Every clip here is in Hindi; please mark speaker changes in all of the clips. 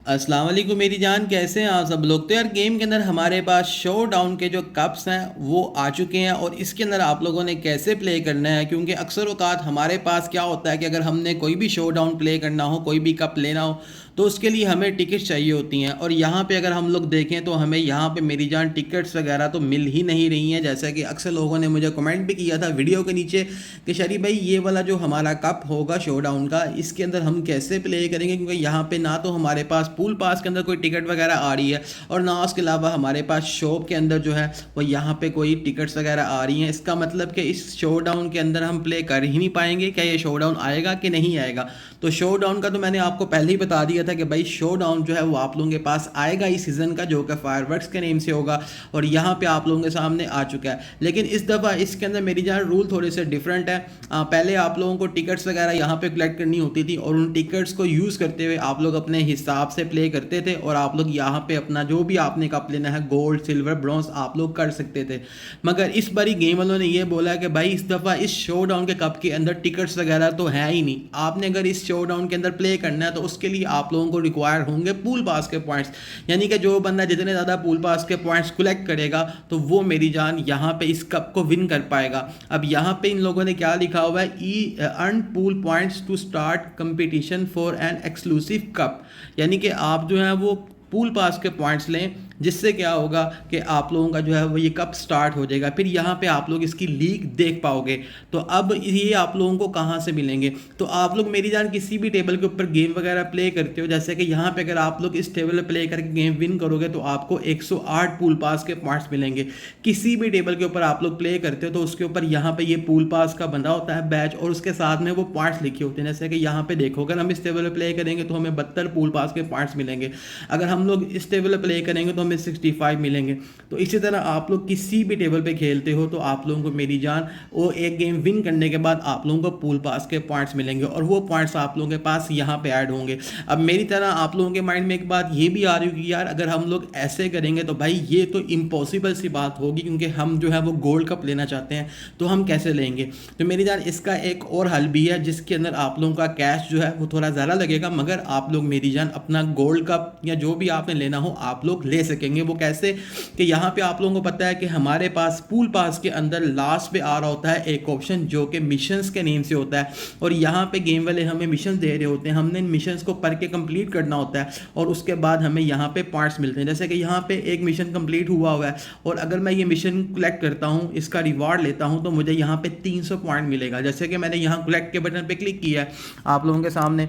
Speaker 1: अस्सलाम वालेकुम मेरी जान, कैसे हैं आप सब लोग। तो यार गेम के अंदर हमारे पास शो डाउन के जो कप्स हैं वो आ चुके हैं और इसके अंदर आप लोगों ने कैसे प्ले करना है, क्योंकि अक्सर औकात हमारे पास क्या होता है कि अगर हमने कोई भी शो डाउन प्ले करना हो, कोई भी कप लेना हो, तो उसके लिए हमें टिकट्स चाहिए होती हैं। और यहाँ पे अगर हम लोग देखें तो हमें यहाँ पे मेरी जान टिकट्स वगैरह तो मिल ही नहीं रही हैं। जैसा कि अक्सर लोगों ने मुझे कमेंट भी किया था वीडियो के नीचे कि शरीफ भाई ये वाला जो हमारा कप होगा शो डाउन का, इसके अंदर हम कैसे प्ले करेंगे, क्योंकि यहाँ पे ना तो हमारे पास पूल पास के अंदर कोई टिकट वगैरह आ रही है और ना उसके अलावा हमारे पास शॉप के अंदर जो है वो यहाँ पे कोई टिकट्स वगैरह आ रही हैं। इसका मतलब कि इस शो डाउन के अंदर हम प्ले कर ही नहीं पाएंगे। क्या ये शो डाउन आएगा कि नहीं आएगा? तो शो डाउन का तो मैंने आपको पहले ही बता दिया था कि भाई शो डाउन जो है वो आप लोगों के पास आएगा इस सीज़न का, जो कि फायरवर्क्स के नेम से होगा और यहाँ पे आप लोगों के सामने आ चुका है। लेकिन इस दफ़ा इसके अंदर मेरी जान रूल थोड़े से डिफरेंट है। पहले आप लोगों को टिकट्स वगैरह यहाँ पे कलेक्ट करनी होती थी और उन टिकट्स को यूज़ करते हुए आप लोग अपने हिसाब से प्ले करते थे और आप लोग यहाँ पे अपना जो भी आपने कप लेना है, गोल्ड सिल्वर ब्रॉन्ज, आप लोग कर सकते थे। मगर इस बारी गेम वालों ने ये बोला कि भाई इस दफ़ा इस शो डाउन के कप के अंदर टिकट्स वगैरह तो है ही नहीं। आपने अगर इस शो डाउन के अंदर प्ले करना है तो उसके लिए आप लोगों को रिक्वायर होंगे पूल पास के पॉइंट्स, यानी कि जो बंदा जितने ज़्यादा पूल पास के पॉइंट्स कलेक्ट करेगा तो वो मेरी जान यहाँ पे इस कप को विन कर पाएगा। अब यहाँ पे इन लोगों ने क्या लिखा हुआ है, ई earn pool points to start competition for an exclusive cup, यानी कि आप जो है वो पूल पास के पॉइंट्स लें, जिससे क्या होगा कि आप लोगों का जो है वो ये कब स्टार्ट हो जाएगा, फिर यहाँ पे आप लोग इसकी लीग देख पाओगे। तो अब ये आप लोगों को कहाँ से मिलेंगे? तो आप लोग मेरी जान किसी भी टेबल के ऊपर गेम वगैरह प्ले करते हो, जैसे कि यहाँ पे अगर आप लोग इस टेबल पर प्ले करके गेम विन करोगे तो आपको 108 पूल पास के पॉइंट्स मिलेंगे। किसी भी टेबल के ऊपर आप लोग प्ले करते हो तो उसके ऊपर यहाँ पे ये पूल पास का बंदा होता है बैच और उसके साथ में वो पॉइंट्स लिखे होते हैं। जैसे कि यहाँ पे देखो, अगर हम इस टेबल पर प्ले करेंगे तो हमें 72 पूल पास के पॉइंट्स मिलेंगे। अगर हम लोग इस टेबल पर प्ले करेंगे तो हमें 65 मिलेंगे। तो इसी तरह आप लोग किसी भी टेबल पे खेलते हो तो आप लोगों को मेरी जान वो एक गेम विन करने के बाद आप लोगों को पूल पास के पॉइंट्स मिलेंगे और वो पॉइंट्स आप लोगों के पास यहाँ पे ऐड होंगे। अब मेरी तरह आप लोगों के माइंड में एक बात ये भी आ रही होगी, यार अगर हम लोग ऐसे करेंगे तो भाई ये तो इम्पॉसिबल सी बात होगी, क्योंकि हम जो है वो गोल्ड कप लेना चाहते हैं तो हम कैसे लेंगे? तो मेरी जान इसका एक और हल भी है, जिसके अंदर आप लोगों का कैश जो है वो थोड़ा ज़्यादा लगेगा, मगर आप लोग मेरी जान अपना गोल्ड कप या जो भी आपने लेना हो आप लोग ले सकेंगे। वो कैसे? कि यहाँ पे आप लोगों को पता है कि हमारे पास पूल पास के अंदर लास्ट पे आ रहा होता है एक ऑप्शन जो कि मिशंस के नेम से होता है और यहाँ पे गेम वाले हमें मिशन दे रहे होते हैं, हमने इन मिशंस को पढ़ के कंप्लीट करना होता है और उसके बाद हमें यहाँ पे पॉइंट्स मिलते हैं। जैसे कि यहाँ पे एक मिशन कंप्लीट हुआ है और अगर मैं ये मिशन कलेक्ट करता हूँ, इसका रिवार्ड लेता हूँ, तो मुझे यहाँ पे 300 पॉइंट मिलेगा। जैसे कि मैंने यहाँ कलेक्ट के बटन पे क्लिक किया है आप लोगों के सामने,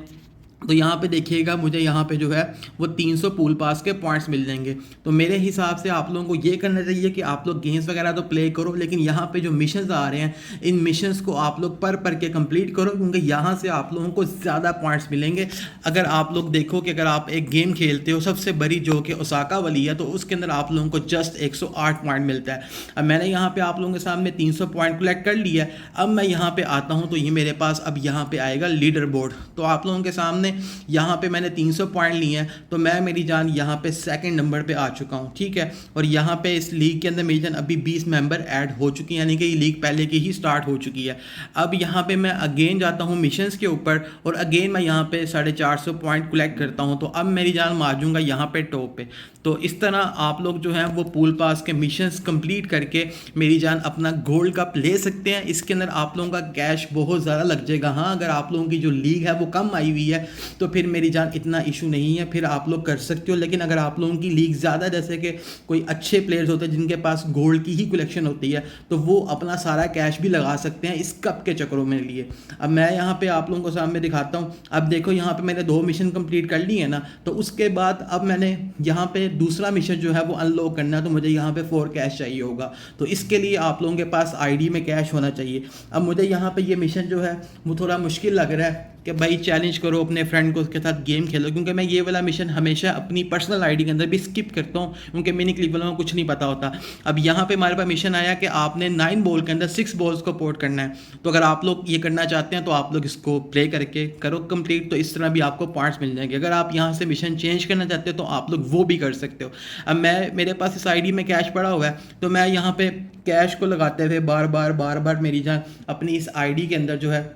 Speaker 1: तो यहाँ पे देखिएगा मुझे यहाँ पे जो है वो 300 पूल पास के पॉइंट्स मिल जाएंगे। तो मेरे हिसाब से आप लोगों को ये करना चाहिए कि आप लोग गेम्स वगैरह तो प्ले करो, लेकिन यहाँ पे जो मिशंस आ रहे हैं इन मिशंस को आप लोग पढ़ के कंप्लीट करो, क्योंकि यहाँ से आप लोगों को ज़्यादा पॉइंट्स मिलेंगे। अगर आप लोग देखो कि अगर आप एक गेम खेलते हो सबसे बड़ी जो कि ओसाका वाली है, तो उसके अंदर आप लोगों को जस्ट 108 पॉइंट मिलता है। अब मैंने यहाँ पर आप लोगों के सामने 300 पॉइंट कलेक्ट कर लिया है। अब मैं यहाँ पर आता हूँ तो ये मेरे पास अब यहाँ पर आएगा लीडर बोर्ड। तो आप लोगों के सामने यहाँ पे मैंने 300 पॉइंट लिए हैं, तो मैं मेरी जान यहाँ पे सेकंड नंबर पे आ चुका हूँ, ठीक है। और यहाँ पे इस लीग के अंदर मेरी जान अभी 20 मेंबर ऐड हो चुकी हैं, यानी कि ये लीग पहले की ही स्टार्ट हो चुकी है। अब यहाँ पे मैं अगेन जाता हूँ मिशंस के ऊपर और अगेन मैं यहाँ पे 450 पॉइंट कलेक्ट करता हूँ, तो अब मेरी जान मारूंगा यहाँ पे टॉप पे। तो इस तरह आप लोग जो हैं वो पूल पास के मिशंस कंप्लीट करके मेरी जान अपना गोल्ड कप ले सकते हैं। इसके अंदर आप लोगों का कैश बहुत ज़्यादा लग जाएगा। हाँ, अगर आप लोगों की जो लीग है वो कम आई हुई है तो फिर मेरी जान इतना इशू नहीं है, फिर आप लोग कर सकते हो। लेकिन अगर आप लोगों की लीग ज़्यादा, जैसे कि कोई अच्छे प्लेयर्स होते हैं जिनके पास गोल्ड की ही कलेक्शन होती है, तो वो अपना सारा कैश भी लगा सकते हैं इस कप के चक्करों में लिए। अब मैं यहाँ पे आप लोगों को सामने दिखाता हूँ। अब देखो यहाँ पे मैंने 2 मिशन कंप्लीट कर लिए हैं ना, तो उसके बाद अब मैंने यहाँ पे दूसरा मिशन जो है वो अनलॉक करना है, तो मुझे यहाँ पे 4 कैश चाहिए होगा। तो इसके लिए आप लोगों के पास आईडी में कैश होना चाहिए। अब मुझे यहाँ पे ये मिशन जो है वो थोड़ा मुश्किल लग रहा है कि भाई चैलेंज करो अपने फ्रेंड को, उसके साथ गेम खेलो, क्योंकि मैं ये वाला मिशन हमेशा अपनी पर्सनल आईडी के अंदर भी स्किप करता हूँ, क्योंकि मिनी क्लिप वालों को कुछ नहीं पता होता। अब यहाँ पे हमारे पास मिशन आया कि आपने 9 बॉल के अंदर 6 बॉल्स को पोर्ट करना है। तो अगर आप लोग ये करना चाहते हैं तो आप लोग इसको प्ले करके करो कंप्लीट, तो इस तरह भी आपको पॉइंट्स मिल जाएंगे। अगर आप यहाँ से मिशन चेंज करना चाहते हो तो आप लोग वो भी कर सकते हो। अब मेरे पास इस आईडी में कैश पड़ा हुआ है, तो मैं यहाँ पे कैश को लगाते हुए बार बार मेरी जान अपनी इस आईडी के अंदर जो है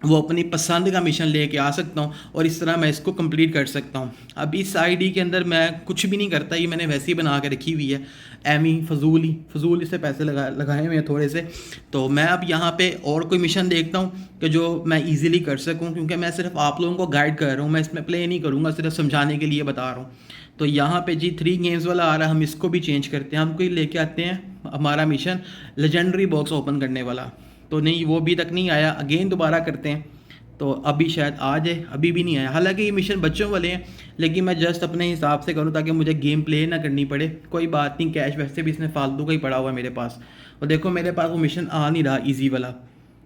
Speaker 1: वो अपनी पसंद का मिशन लेके आ सकता हूँ और इस तरह मैं इसको कंप्लीट कर सकता हूँ। अब इस आईडी के अंदर मैं कुछ भी नहीं करता, ये मैंने वैसे ही बना के रखी हुई है, एमी फजूल इससे पैसे लगाए हुए हैं थोड़े से। तो मैं अब यहाँ पे और कोई मिशन देखता हूँ कि जो मैं इजीली कर सकूँ, क्योंकि मैं सिर्फ आप लोगों को गाइड कर रहा हूँ, मैं इसमें प्ले नहीं करूँगा, सिर्फ समझाने के लिए बता रहा हूँ। तो यहाँ पे जी 3 गेम्स वाला आ रहा है, हम इसको भी चेंज करते हैं, हम कोई लेके आते हैं हमारा मिशन लेजेंडरी बॉक्स ओपन करने वाला। तो नहीं, वो अभी तक नहीं आया, अगेन दोबारा करते हैं। तो अभी शायद आ जाए, अभी भी नहीं आया। हालांकि ये मिशन बच्चों वाले हैं, लेकिन मैं जस्ट अपने हिसाब से करूँ ताकि मुझे गेम प्ले ना करनी पड़े। कोई बात नहीं, कैश वैसे भी इसमें फालतू का ही पड़ा हुआ है मेरे पास। और देखो मेरे पास वो मिशन आ नहीं रहा ईजी वाला।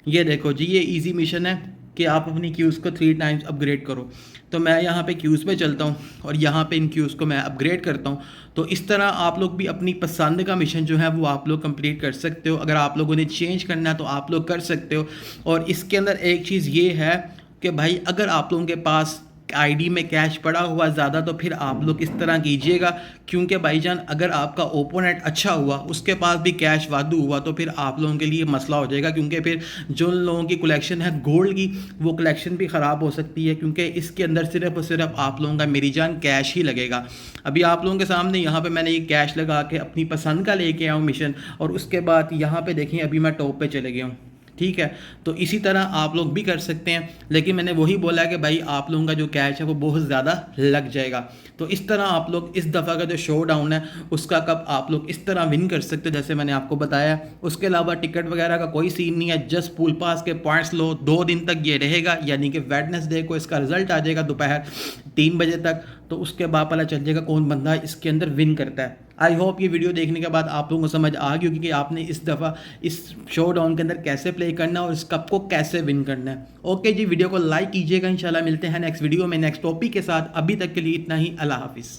Speaker 1: ये देखो जी, ये ईजी मिशन है कि आप अपनी क्यूज़ को 3 टाइम्स अपग्रेड करो। तो मैं यहाँ पे क्यूज़ पे चलता हूँ और यहाँ पे इन क्यूज़ को मैं अपग्रेड करता हूँ। तो इस तरह आप लोग भी अपनी पसंद का मिशन जो है वो आप लोग कंप्लीट कर सकते हो। अगर आप लोगों ने चेंज करना है तो आप लोग कर सकते हो। और इसके अंदर एक चीज़ ये है कि भाई अगर आप लोगों के पास आईडी में कैश पड़ा हुआ ज़्यादा तो फिर आप लोग इस तरह कीजिएगा, क्योंकि भाईजान अगर आपका ओपोनेंट अच्छा हुआ, उसके पास भी कैश वादू हुआ, तो फिर आप लोगों के लिए मसला हो जाएगा। क्योंकि फिर जो लोगों की कलेक्शन है गोल्ड की, वो कलेक्शन भी ख़राब हो सकती है, क्योंकि इसके अंदर सिर्फ और सिर्फ आप लोगों का मेरी जान कैश ही लगेगा। अभी आप लोगों के सामने यहाँ पर मैंने ये कैश लगा के अपनी पसंद का लेके आया हूँ मिशन, और उसके बाद यहाँ पर देखें अभी मैं टॉप पर चले गया हूँ। ठीक है, तो इसी तरह आप लोग भी कर सकते हैं, लेकिन मैंने वही बोला कि भाई आप लोगों का जो कैश है वो बहुत ज़्यादा लग जाएगा। तो इस तरह आप लोग इस दफ़ा का जो शो डाउन है उसका कप आप लोग इस तरह विन कर सकते हो जैसे मैंने आपको बताया। उसके अलावा टिकट वगैरह का कोई सीन नहीं है, जस्ट पूल पास के पॉइंट्स लो। 2 दिन तक ये रहेगा, यानी कि वेडनेसडे को इसका रिजल्ट आ जाएगा दोपहर 3 बजे तक। तो उसके बाद पता चल जाएगा कौन बंदा इसके अंदर विन करता है। आई होप ये वीडियो देखने के बाद आप लोगों को समझ आ गई होगी कि आपने इस दफ़ा इस शो डाउन के अंदर कैसे प्ले करना है और इस कप को कैसे विन करना है। ओके जी, वीडियो को लाइक कीजिएगा। इंशाल्लाह मिलते हैं नेक्स्ट वीडियो में नेक्स्ट टॉपिक के साथ। अभी तक के लिए इतना ही, अल्लाह हाफिज़।